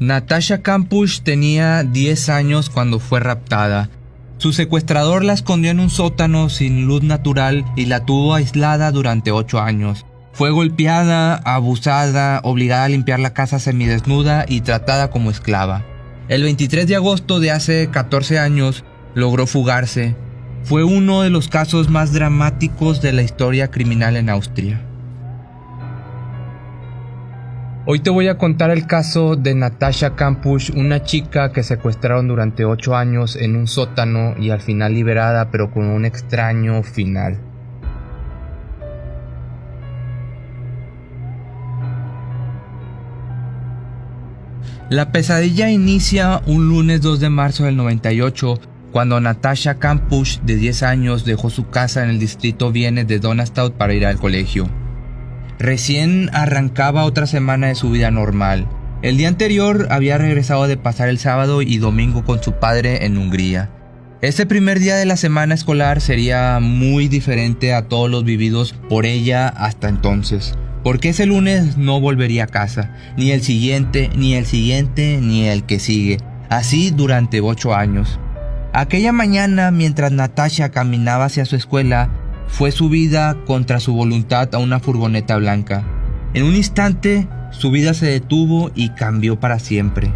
Natasha Kampusch tenía 10 años cuando fue raptada. Su secuestrador la escondió en un sótano sin luz natural y la tuvo aislada durante 8 años. Fue golpeada, abusada, obligada a limpiar la casa semidesnuda y tratada como esclava. El 23 de agosto de hace 14 años logró fugarse. Fue uno de los casos más dramáticos de la historia criminal en Austria. Hoy te voy a contar el caso de Natasha Kampusch, una chica que secuestraron durante 8 años en un sótano y al final liberada, pero con un extraño final. La pesadilla inicia un lunes 2 de marzo del 98, cuando Natasha Kampusch, de 10 años, dejó su casa en el distrito Viene de Donaustadt para ir al colegio. Recién arrancaba otra semana de su vida normal. El día anterior había regresado de pasar el sábado y domingo con su padre en Hungría. Este primer día de la semana escolar sería muy diferente a todos los vividos por ella hasta entonces, porque ese lunes no volvería a casa, ni el siguiente, ni el siguiente, ni el que sigue, así durante 8 años. Aquella mañana, mientras Natasha caminaba hacia su escuela, fue subida contra su voluntad a una furgoneta blanca. En un instante, su vida se detuvo y cambió para siempre.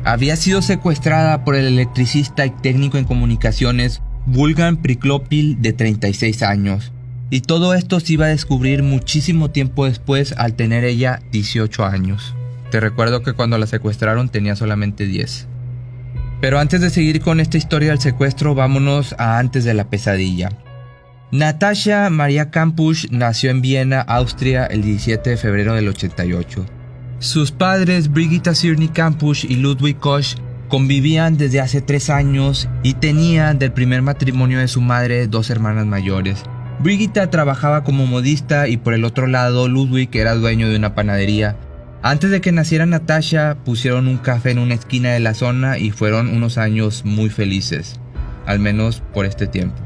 Había sido secuestrada por el electricista y técnico en comunicaciones Bulgan Priklopil, de 36 años. Y todo esto se iba a descubrir muchísimo tiempo después, al tener ella 18 años. Te recuerdo que cuando la secuestraron tenía solamente 10. Pero antes de seguir con esta historia del secuestro, vámonos a antes de la pesadilla. Natasha Maria Kampusch nació en Viena, Austria, el 17 de febrero del 88. Sus padres, Brigitta Sirny Kampusch y Ludwig Koch, convivían desde hace 3 años y tenían del primer matrimonio de su madre 2 hermanas mayores. Brigitta trabajaba como modista y por el otro lado Ludwig era dueño de una panadería. Antes de que naciera Natasha, pusieron un café en una esquina de la zona y fueron unos años muy felices, al menos por este tiempo.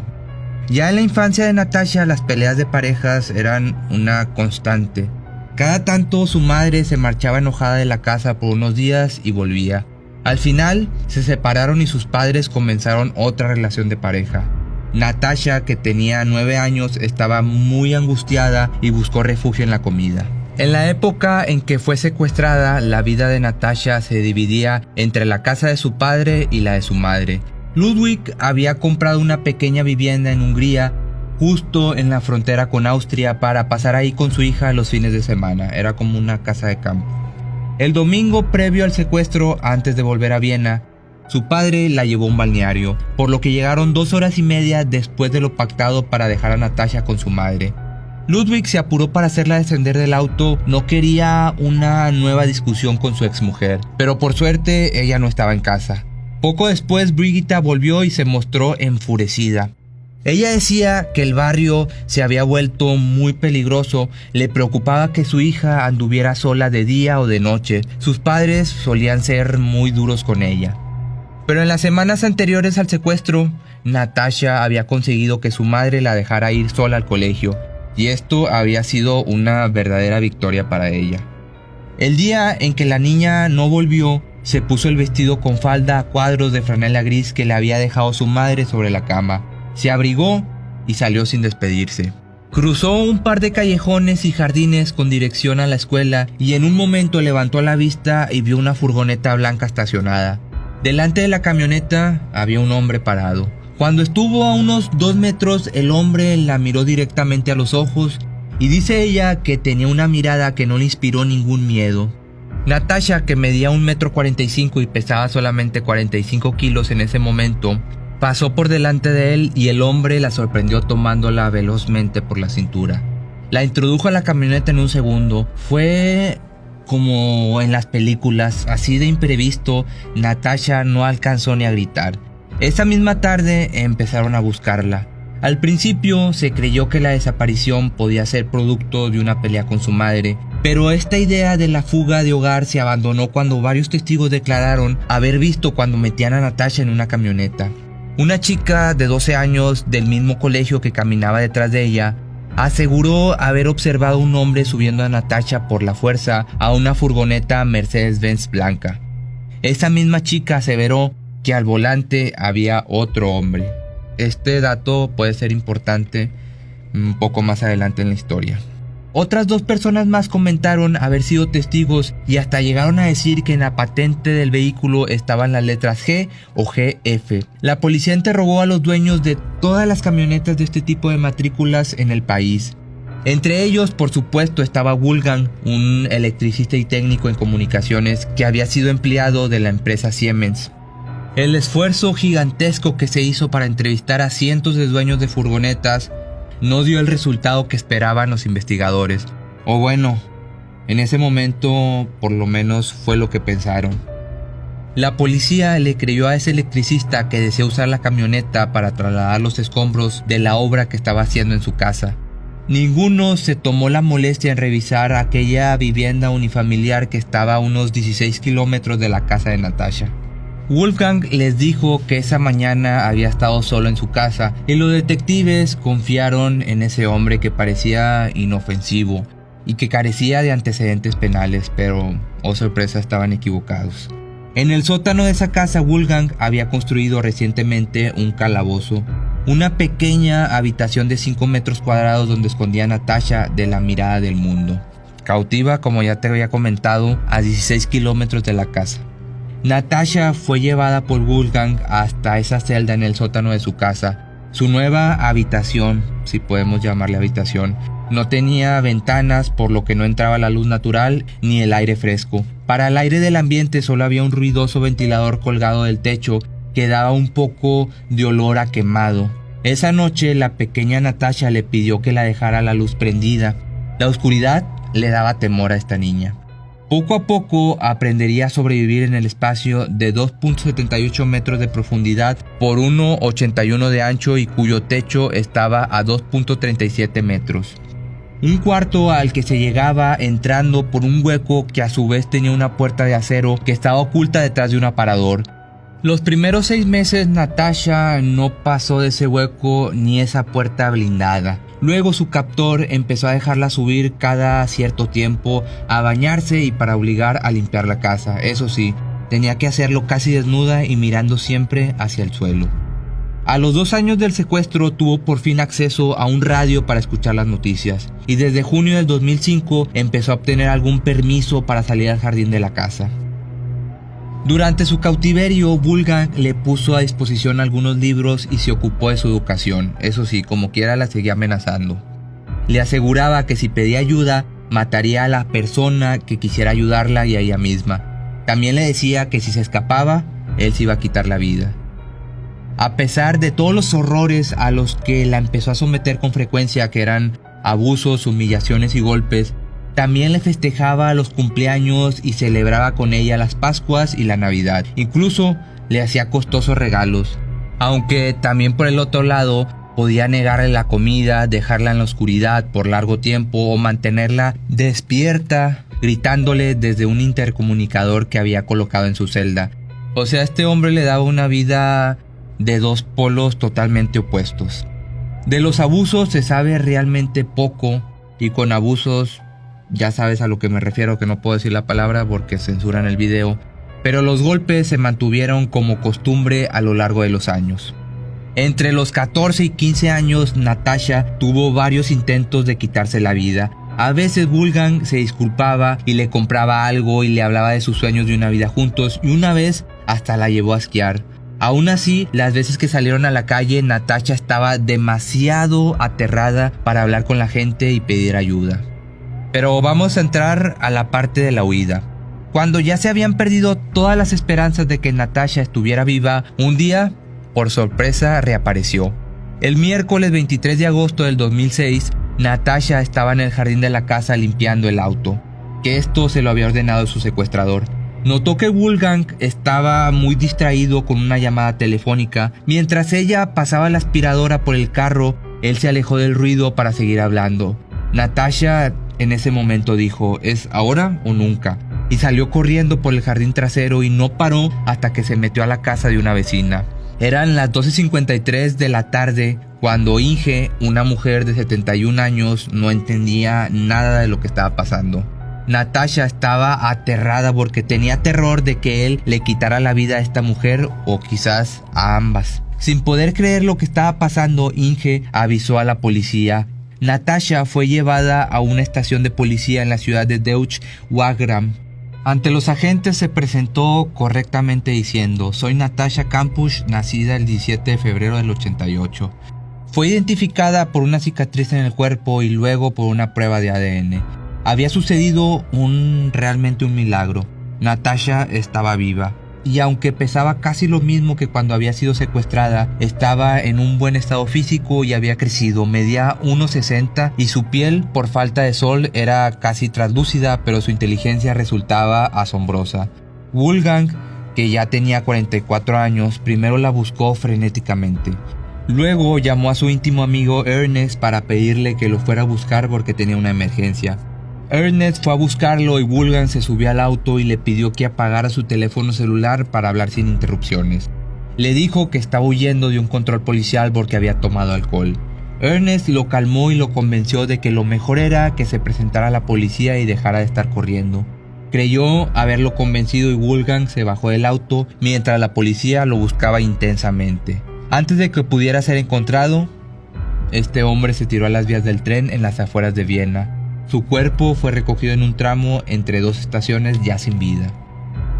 Ya en la infancia de Natasha, las peleas de parejas eran una constante. Cada tanto su madre se marchaba enojada de la casa por unos días y volvía. Al final se separaron y sus padres comenzaron otra relación de pareja. Natasha, que tenía 9 años, estaba muy angustiada y buscó refugio en la comida. En la época en que fue secuestrada, la vida de Natasha se dividía entre la casa de su padre y la de su madre. Ludwig había comprado una pequeña vivienda en Hungría, justo en la frontera con Austria, para pasar ahí con su hija los fines de semana. Era como una casa de campo. El domingo previo al secuestro, antes de volver a Viena, su padre la llevó a un balneario, por lo que llegaron 2 horas y media después de lo pactado para dejar a Natasha con su madre. Ludwig se apuró para hacerla descender del auto. No quería una nueva discusión con su exmujer, pero por suerte ella no estaba en casa. Poco después, Brigitta volvió y se mostró enfurecida. Ella decía que el barrio se había vuelto muy peligroso, le preocupaba que su hija anduviera sola de día o de noche. Sus padres solían ser muy duros con ella. Pero en las semanas anteriores al secuestro, Natasha había conseguido que su madre la dejara ir sola al colegio, y esto había sido una verdadera victoria para ella. El día en que la niña no volvió, se puso el vestido con falda a cuadros de franela gris que le había dejado su madre sobre la cama. Se abrigó y salió sin despedirse. Cruzó un par de callejones y jardines con dirección a la escuela y en un momento levantó la vista y vio una furgoneta blanca estacionada. Delante de la camioneta había un hombre parado. Cuando estuvo a unos 2 metros, el hombre la miró directamente a los ojos y dice ella que tenía una mirada que no le inspiró ningún miedo. Natasha, que medía 1,45 m y pesaba solamente 45 kilos en ese momento, pasó por delante de él y el hombre la sorprendió tomándola velozmente por la cintura. La introdujo a la camioneta en un segundo. Fue como en las películas, así de imprevisto. Natasha no alcanzó ni a gritar. Esa misma tarde empezaron a buscarla. Al principio se creyó que la desaparición podía ser producto de una pelea con su madre, pero esta idea de la fuga de hogar se abandonó cuando varios testigos declararon haber visto cuando metían a Natasha en una camioneta. Una chica de 12 años del mismo colegio que caminaba detrás de ella aseguró haber observado a un hombre subiendo a Natasha por la fuerza a una furgoneta Mercedes-Benz blanca. Esa misma chica aseveró que al volante había otro hombre. Este dato puede ser importante un poco más adelante en la historia. Otras 2 personas más comentaron haber sido testigos y hasta llegaron a decir que en la patente del vehículo estaban las letras G o GF. La policía interrogó a los dueños de todas las camionetas de este tipo de matrículas en el país. Entre ellos, por supuesto, estaba Wolfgang, un electricista y técnico en comunicaciones que había sido empleado de la empresa Siemens. El esfuerzo gigantesco que se hizo para entrevistar a cientos de dueños de furgonetas no dio el resultado que esperaban los investigadores. O bueno, en ese momento por lo menos fue lo que pensaron. La policía le creyó a ese electricista que deseó usar la camioneta para trasladar los escombros de la obra que estaba haciendo en su casa. Ninguno se tomó la molestia en revisar aquella vivienda unifamiliar que estaba a unos 16 kilómetros de la casa de Natasha. Wolfgang les dijo que esa mañana había estado solo en su casa y los detectives confiaron en ese hombre que parecía inofensivo y que carecía de antecedentes penales, pero, oh sorpresa, estaban equivocados. En el sótano de esa casa, Wolfgang había construido recientemente un calabozo, una pequeña habitación de 5 metros cuadrados donde escondía a Natasha de la mirada del mundo. Cautiva, como ya te había comentado, a 16 kilómetros de la casa. Natasha fue llevada por Wolfgang hasta esa celda en el sótano de su casa. Su nueva habitación, si podemos llamarle habitación, no tenía ventanas, por lo que no entraba la luz natural ni el aire fresco. Para el aire del ambiente solo había un ruidoso ventilador colgado del techo que daba un poco de olor a quemado. Esa noche la pequeña Natasha le pidió que la dejara la luz prendida. La oscuridad le daba temor a esta niña. Poco a poco aprendería a sobrevivir en el espacio de 2.78 metros de profundidad por 1.81 de ancho y cuyo techo estaba a 2.37 metros. Un cuarto al que se llegaba entrando por un hueco que a su vez tenía una puerta de acero que estaba oculta detrás de un aparador. Los primeros 6 meses Natasha no pasó de ese hueco ni esa puerta blindada. Luego su captor empezó a dejarla subir cada cierto tiempo a bañarse y para obligar a limpiar la casa. Eso sí, tenía que hacerlo casi desnuda y mirando siempre hacia el suelo. A los 2 años del secuestro tuvo por fin acceso a un radio para escuchar las noticias y desde junio del 2005 empezó a obtener algún permiso para salir al jardín de la casa. Durante su cautiverio, Wolfgang le puso a disposición algunos libros y se ocupó de su educación. Eso sí, como quiera la seguía amenazando. Le aseguraba que si pedía ayuda, mataría a la persona que quisiera ayudarla y a ella misma. También le decía que si se escapaba, él se iba a quitar la vida. A pesar de todos los horrores a los que la empezó a someter con frecuencia, que eran abusos, humillaciones y golpes, también le festejaba los cumpleaños y celebraba con ella las Pascuas y la Navidad. Incluso le hacía costosos regalos. Aunque también por el otro lado podía negarle la comida, dejarla en la oscuridad por largo tiempo o mantenerla despierta gritándole desde un intercomunicador que había colocado en su celda. O sea, este hombre le daba una vida de 2 polos totalmente opuestos. De los abusos se sabe realmente poco y con abusos ya sabes a lo que me refiero, que no puedo decir la palabra porque censuran el video, pero los golpes se mantuvieron como costumbre a lo largo de los años. Entre los 14 y 15 años, Natasha tuvo varios intentos de quitarse la vida. A veces Wolfgang se disculpaba y le compraba algo y le hablaba de sus sueños de una vida juntos, y una vez hasta la llevó a esquiar. Aún así, las veces que salieron a la calle, Natasha estaba demasiado aterrada para hablar con la gente y pedir ayuda. Pero vamos a entrar a la parte de la huida. Cuando ya se habían perdido todas las esperanzas de que Natasha estuviera viva, un día, por sorpresa, reapareció. El miércoles 23 de agosto del 2006, Natasha estaba en el jardín de la casa limpiando el auto, que esto se lo había ordenado su secuestrador. Notó que Wolfgang estaba muy distraído con una llamada telefónica. Mientras ella pasaba la aspiradora por el carro, él se alejó del ruido para seguir hablando. Natasha en ese momento dijo, ¿es ahora o nunca? Y salió corriendo por el jardín trasero y no paró hasta que se metió a la casa de una vecina. Eran las 12:53 de la tarde cuando Inge, una mujer de 71 años, no entendía nada de lo que estaba pasando. Natasha estaba aterrada porque tenía terror de que él le quitara la vida a esta mujer o quizás a ambas. Sin poder creer lo que estaba pasando, Inge avisó a la policía. Natasha fue llevada a una estación de policía en la ciudad de Deutsch-Wagram. Ante los agentes se presentó correctamente diciendo: soy Natasha Kampusch, nacida el 17 de febrero del 88. Fue identificada por una cicatriz en el cuerpo y luego por una prueba de ADN. Había sucedido realmente un milagro. Natasha estaba viva. Y aunque pesaba casi lo mismo que cuando había sido secuestrada, estaba en un buen estado físico y había crecido. Medía 1,60 y su piel, por falta de sol, era casi translúcida, pero su inteligencia resultaba asombrosa. Wolfgang, que ya tenía 44 años, primero la buscó frenéticamente. Luego llamó a su íntimo amigo Ernest para pedirle que lo fuera a buscar porque tenía una emergencia. Ernest fue a buscarlo y Wolfgang se subió al auto y le pidió que apagara su teléfono celular para hablar sin interrupciones. Le dijo que estaba huyendo de un control policial porque había tomado alcohol. Ernest lo calmó y lo convenció de que lo mejor era que se presentara a la policía y dejara de estar corriendo. Creyó haberlo convencido y Wolfgang se bajó del auto mientras la policía lo buscaba intensamente. Antes de que pudiera ser encontrado, este hombre se tiró a las vías del tren en las afueras de Viena. Su cuerpo fue recogido en un tramo entre dos estaciones ya sin vida.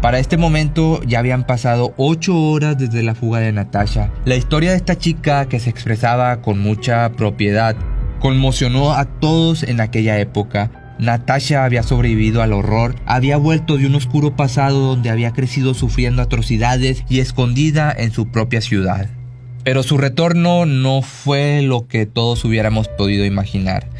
Para este momento ya habían pasado 8 horas desde la fuga de Natasha. La historia de esta chica, que se expresaba con mucha propiedad, conmocionó a todos en aquella época. Natasha había sobrevivido al horror, había vuelto de un oscuro pasado donde había crecido sufriendo atrocidades y escondida en su propia ciudad. Pero su retorno no fue lo que todos hubiéramos podido imaginar.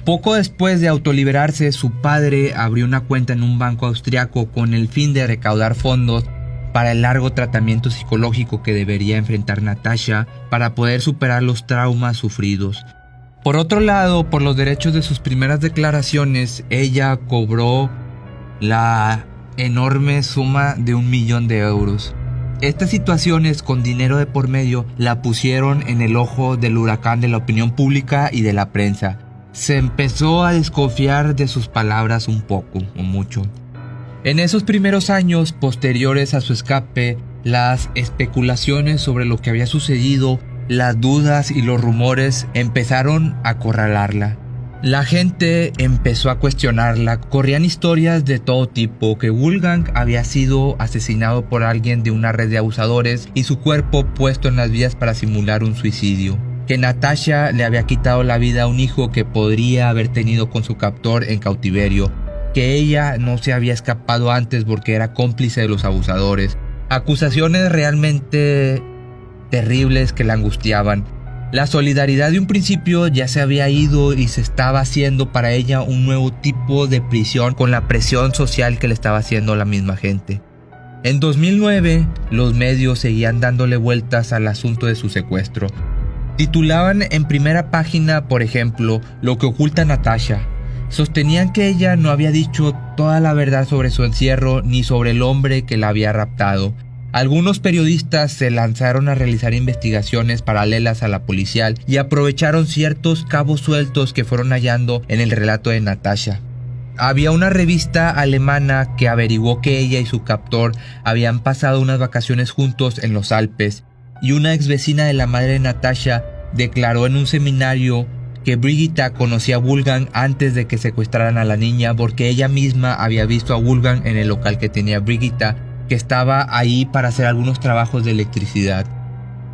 Poco después de autoliberarse, su padre abrió una cuenta en un banco austriaco con el fin de recaudar fondos para el largo tratamiento psicológico que debería enfrentar Natasha para poder superar los traumas sufridos. Por otro lado, por los derechos de sus primeras declaraciones, ella cobró la enorme suma de 1 millón de euros. Estas situaciones con dinero de por medio la pusieron en el ojo del huracán de la opinión pública y de la prensa. Se empezó a desconfiar de sus palabras un poco o mucho. En esos primeros años posteriores a su escape, las especulaciones sobre lo que había sucedido, las dudas y los rumores empezaron a acorralarla. La gente empezó a cuestionarla. Corrían historias de todo tipo, que Wolfgang había sido asesinado por alguien de una red de abusadores y su cuerpo puesto en las vías para simular un suicidio. Que Natasha le había quitado la vida a un hijo que podría haber tenido con su captor en cautiverio, que ella no se había escapado antes porque era cómplice de los abusadores. Acusaciones realmente terribles que la angustiaban. La solidaridad de un principio ya se había ido y se estaba haciendo para ella un nuevo tipo de prisión con la presión social que le estaba haciendo la misma gente. En 2009, los medios seguían dándole vueltas al asunto de su secuestro. Titulaban en primera página, por ejemplo, lo que oculta Natasha. Sostenían que ella no había dicho toda la verdad sobre su encierro ni sobre el hombre que la había raptado. Algunos periodistas se lanzaron a realizar investigaciones paralelas a la policial y aprovecharon ciertos cabos sueltos que fueron hallando en el relato de Natasha. Había una revista alemana que averiguó que ella y su captor habían pasado unas vacaciones juntos en los Alpes. Y una ex vecina de la madre de Natasha declaró en un seminario que Brigitta conocía a Wolfgang antes de que secuestraran a la niña porque ella misma había visto a Wolfgang en el local que tenía Brigitta, que estaba ahí para hacer algunos trabajos de electricidad.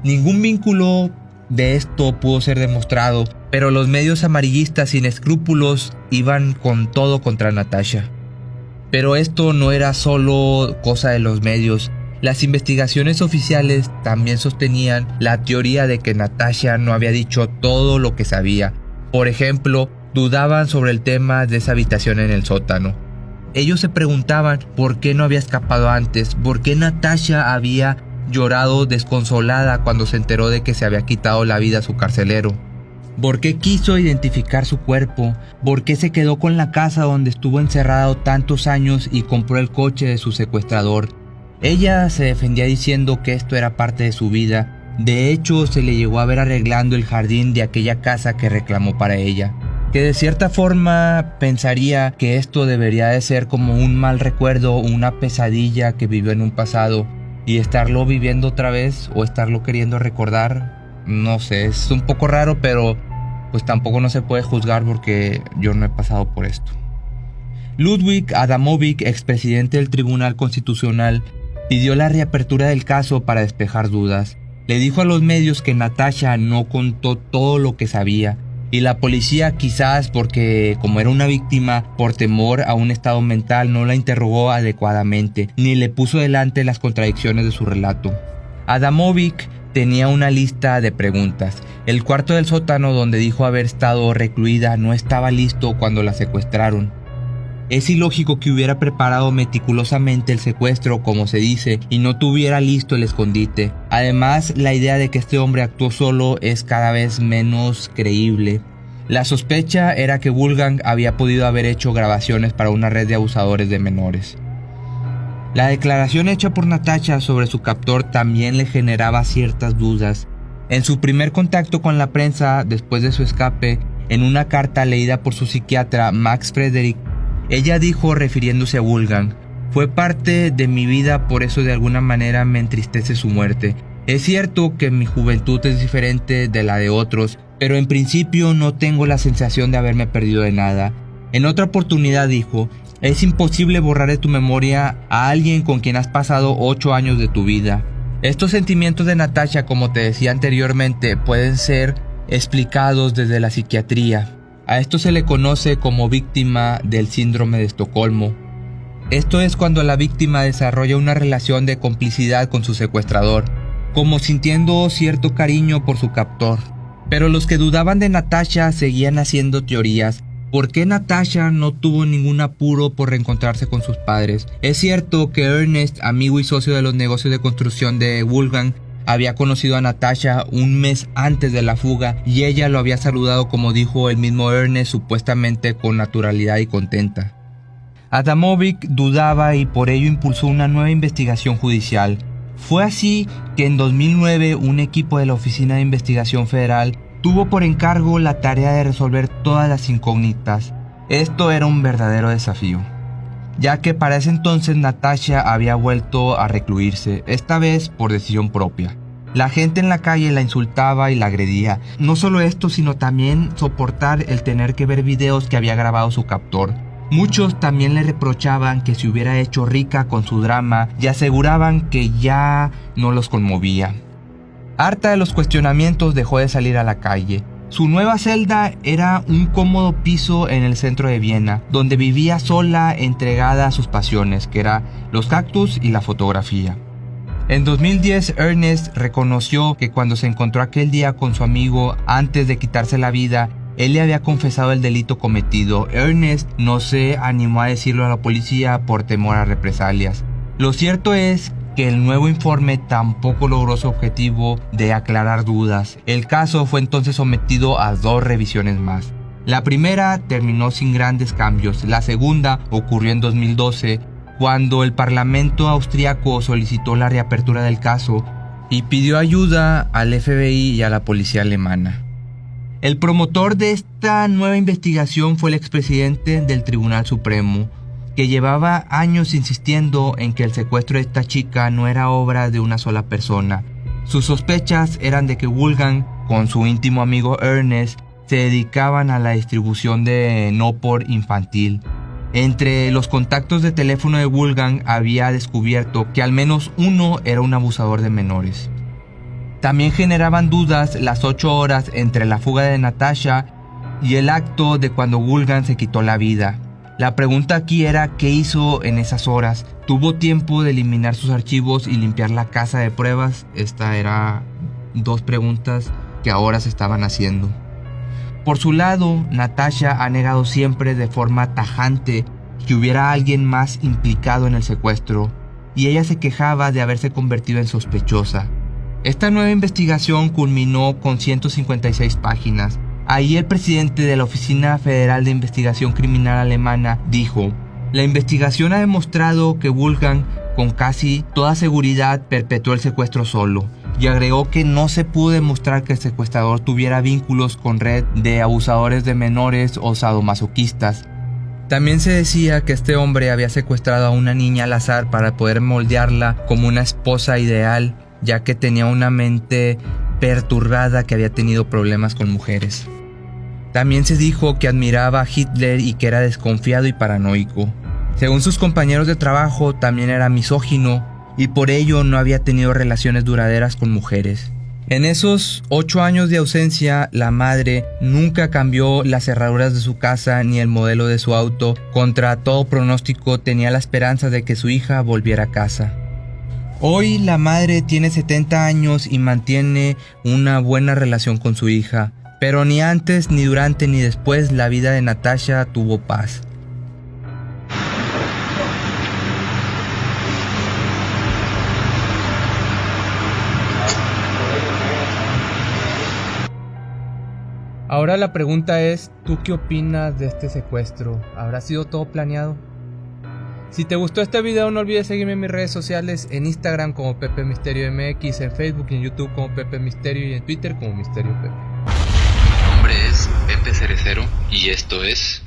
Ningún vínculo de esto pudo ser demostrado, pero los medios amarillistas sin escrúpulos iban con todo contra Natasha. Pero esto no era solo cosa de los medios. Las investigaciones oficiales también sostenían la teoría de que Natasha no había dicho todo lo que sabía. Por ejemplo, dudaban sobre el tema de esa habitación en el sótano. Ellos se preguntaban por qué no había escapado antes, por qué Natasha había llorado desconsolada cuando se enteró de que se había quitado la vida a su carcelero. ¿Por qué quiso identificar su cuerpo? ¿Por qué se quedó con la casa donde estuvo encerrado tantos años y compró el coche de su secuestrador? Ella se defendía diciendo que esto era parte de su vida. De hecho, se le llegó a ver arreglando el jardín de aquella casa que reclamó para ella. que de cierta forma pensaría que esto debería de ser como un mal recuerdo, una pesadilla que vivió en un pasado, y estarlo viviendo otra vez o estarlo queriendo recordar, no sé, es un poco raro, pero pues tampoco no se puede juzgar porque yo no he pasado por esto. Ludwig Adamovich, expresidente del Tribunal Constitucional, pidió la reapertura del caso para despejar dudas. Le dijo a los medios que Natasha no contó todo lo que sabía, y la policía, quizás porque como era una víctima, por temor a un estado mental, no la interrogó adecuadamente, ni le puso delante las contradicciones de su relato. Adamovich tenía una lista de preguntas. El cuarto del sótano donde dijo haber estado recluida no estaba listo cuando la secuestraron. Es ilógico que hubiera preparado meticulosamente el secuestro, como se dice, y no tuviera listo el escondite. Además, la idea de que este hombre actuó solo es cada vez menos creíble. La sospecha era que Wolfgang había podido haber hecho grabaciones para una red de abusadores de menores. La declaración hecha por Natasha sobre su captor también le generaba ciertas dudas. En su primer contacto con la prensa después de su escape, en una carta leída por su psiquiatra Max Frederick, ella dijo, refiriéndose a Wolfgang: "Fue parte de mi vida, por eso de alguna manera me entristece su muerte. Es cierto que mi juventud es diferente de la de otros, pero en principio no tengo la sensación de haberme perdido de nada". En otra oportunidad dijo: "Es imposible borrar de tu memoria a alguien con quien has pasado 8 años de tu vida". Estos sentimientos de Natasha, como te decía anteriormente, pueden ser explicados desde la psiquiatría. A esto se le conoce como víctima del síndrome de Estocolmo. Esto es cuando la víctima desarrolla una relación de complicidad con su secuestrador, como sintiendo cierto cariño por su captor. Pero los que dudaban de Natasha seguían haciendo teorías. ¿Por qué Natasha no tuvo ningún apuro por reencontrarse con sus padres? Es cierto que Ernest, amigo y socio de los negocios de construcción de Wolfgang, había conocido a Natasha un mes antes de la fuga y ella lo había saludado, como dijo el mismo Ernest, supuestamente con naturalidad y contenta. Adamovich dudaba y por ello impulsó una nueva investigación judicial. Fue así que en 2009 un equipo de la Oficina de Investigación Federal tuvo por encargo la tarea de resolver todas las incógnitas. Esto era un verdadero desafío, ya que para ese entonces Natasha había vuelto a recluirse, esta vez por decisión propia. La gente en la calle la insultaba y la agredía. No solo esto, sino también soportar el tener que ver videos que había grabado su captor. Muchos también le reprochaban que se hubiera hecho rica con su drama y aseguraban que ya no los conmovía. Harta de los cuestionamientos, dejó de salir a la calle. Su nueva celda era un cómodo piso en el centro de Viena, donde vivía sola, entregada a sus pasiones, que eran los cactus y la fotografía. En 2010, Ernest reconoció que cuando se encontró aquel día con su amigo antes de quitarse la vida, él le había confesado el delito cometido. Ernest no se animó a decirlo a la policía por temor a represalias. Lo cierto es que el nuevo informe tampoco logró su objetivo de aclarar dudas. El caso fue entonces sometido a 2 revisiones más. La primera terminó sin grandes cambios. La segunda ocurrió en 2012, cuando el Parlamento austriaco solicitó la reapertura del caso y pidió ayuda al FBI y a la policía alemana. El promotor de esta nueva investigación fue el expresidente del Tribunal Supremo, que llevaba años insistiendo en que el secuestro de esta chica no era obra de una sola persona. Sus sospechas eran de que Wolfgang, con su íntimo amigo Ernest, se dedicaban a la distribución de no-por infantil. Entre los contactos de teléfono de Wolfgang había descubierto que al menos uno era un abusador de menores. También generaban dudas las 8 horas entre la fuga de Natasha y el acto de cuando Wolfgang se quitó la vida. La pregunta aquí era ¿qué hizo en esas horas? ¿Tuvo tiempo de eliminar sus archivos y limpiar la casa de pruebas? Esta era 2 preguntas que ahora se estaban haciendo. Por su lado, Natasha ha negado siempre de forma tajante que hubiera alguien más implicado en el secuestro, y ella se quejaba de haberse convertido en sospechosa. Esta nueva investigación culminó con 156 páginas. Ahí el presidente de la Oficina Federal de Investigación Criminal alemana dijo: "La investigación ha demostrado que Wolfgang con casi toda seguridad perpetró el secuestro solo. y agregó que no se pudo demostrar que el secuestrador tuviera vínculos con red de abusadores de menores o sadomasoquistas. También se decía que este hombre había secuestrado a una niña al azar para poder moldearla como una esposa ideal, ya que tenía una mente perturbada que había tenido problemas con mujeres. También se dijo que admiraba a Hitler y que era desconfiado y paranoico. Según sus compañeros de trabajo, también era misógino y por ello no había tenido relaciones duraderas con mujeres. En esos 8 años de ausencia, la madre nunca cambió las cerraduras de su casa ni el modelo de su auto. Contra todo pronóstico, tenía la esperanza de que su hija volviera a casa. Hoy la madre tiene 70 años y mantiene una buena relación con su hija, pero ni antes, ni durante, ni después la vida de Natasha tuvo paz. Ahora la pregunta es, ¿tú qué opinas de este secuestro? ¿Habrá sido todo planeado? Si te gustó este video no olvides seguirme en mis redes sociales, en Instagram como Pepe Misterio MX, en Facebook y en YouTube como Pepe Misterio y en Twitter como Misterio Pepe. Mi nombre es Pepe Cerecero y esto es...